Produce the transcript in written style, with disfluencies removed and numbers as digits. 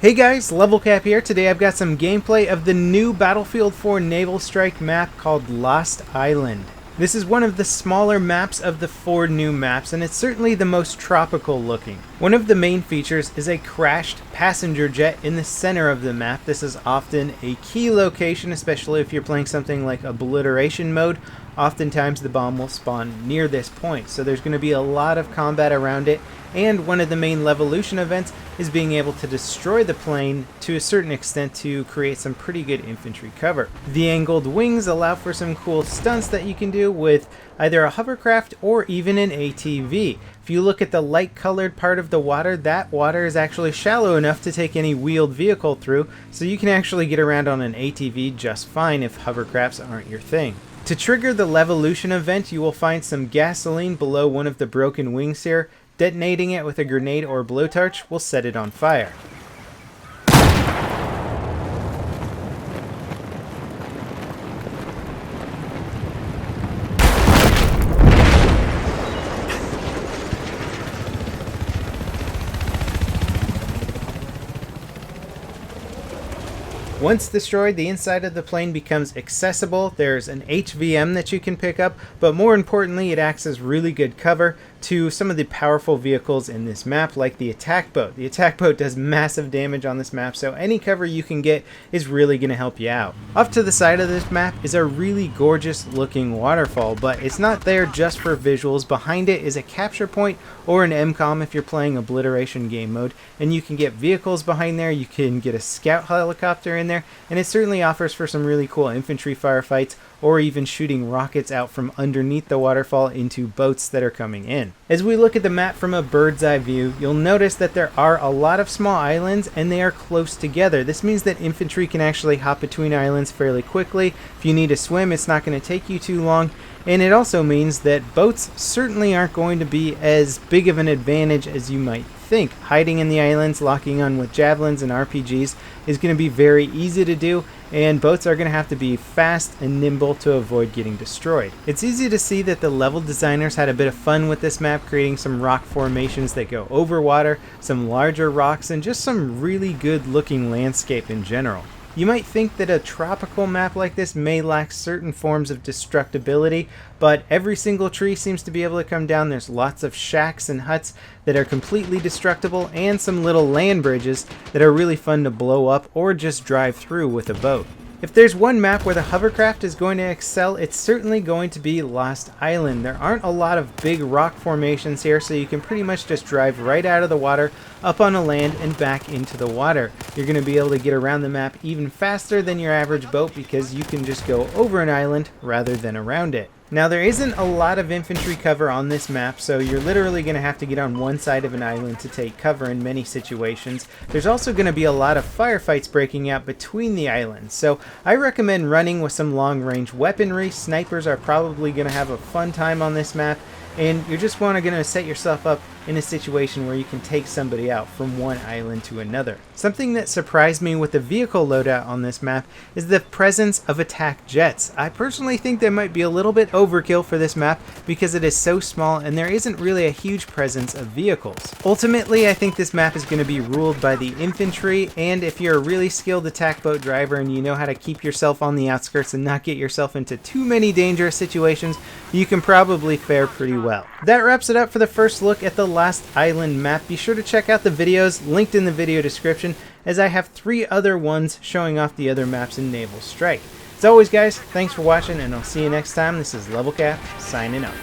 Hey guys, LevelCap here. Today I've got some gameplay of the new Battlefield 4 Naval Strike map called Lost Island. This is one of the smaller maps of the 4 new maps, and it's certainly the most tropical looking. One of the main features is a crashed passenger jet in the center of the map. This is often a key location, especially if you're playing something like obliteration mode. Oftentimes the bomb will spawn near this point, so there's going to be a lot of combat around it, and one of the main Levolution events is being able to destroy the plane to a certain extent to create some pretty good infantry cover. The angled wings allow for some cool stunts that you can do with either a hovercraft or even an ATV. If you look at the light colored part of the water, that water is actually shallow enough to take any wheeled vehicle through, so you can actually get around on an ATV just fine if hovercrafts aren't your thing. To trigger the Levolution event, you will find some gasoline below one of the broken wings here. Detonating it with a grenade or blowtorch will set it on fire. Once destroyed, the inside of the plane becomes accessible. There's an HVM that you can pick up, but more importantly, it acts as really good cover to some of the powerful vehicles in this map, like the attack boat. The attack boat does massive damage on this map, so any cover you can get is really going to help you out. Off to the side of this map is a really gorgeous looking waterfall, but it's not there just for visuals. Behind it is a capture point or an MCOM if you're playing obliteration game mode, and you can get vehicles behind there. You can get a scout helicopter in there, and it certainly offers for some really cool infantry firefights or even shooting rockets out from underneath the waterfall into boats that are coming in. As we look at the map from a bird's eye view, you'll notice that there are a lot of small islands and they are close together. This means that infantry can actually hop between islands fairly quickly. If you need to swim, it's not going to take you too long. And it also means that boats certainly aren't going to be as big of an advantage as you might think. Hiding in the islands, locking on with javelins and RPGs is going to be very easy to do, and boats are going to have to be fast and nimble to avoid getting destroyed. It's easy to see that the level designers had a bit of fun with this map, creating some rock formations that go over water, some larger rocks, and just some really good looking landscape in general. You might think that a tropical map like this may lack certain forms of destructibility, but every single tree seems to be able to come down. There's lots of shacks and huts that are completely destructible, and some little land bridges that are really fun to blow up or just drive through with a boat. If there's one map where the hovercraft is going to excel, it's certainly going to be Lost Island. There aren't a lot of big rock formations here, so you can pretty much just drive right out of the water, up on a land, and back into the water. You're going to be able to get around the map even faster than your average boat because you can just go over an island rather than around it. Now, there isn't a lot of infantry cover on this map, so you're literally going to have to get on one side of an island to take cover in many situations. There's also going to be a lot of firefights breaking out between the islands, so I recommend running with some long-range weaponry. Snipers are probably going to have a fun time on this map, and you're just going to set yourself up in a situation where you can take somebody out from one island to another. Something that surprised me with the vehicle loadout on this map is the presence of attack jets. I personally think they might be a little bit overkill for this map because it is so small and there isn't really a huge presence of vehicles. Ultimately, I think this map is going to be ruled by the infantry, and if you're a really skilled attack boat driver and you know how to keep yourself on the outskirts and not get yourself into too many dangerous situations, you can probably fare pretty well. That wraps it up for the first look at the Lost Island map. Be sure to check out the videos linked in the video description, as I have 3 other ones showing off the other maps in Naval Strike. As always guys, thanks for watching, and I'll see you next time. This is LevelCap signing out.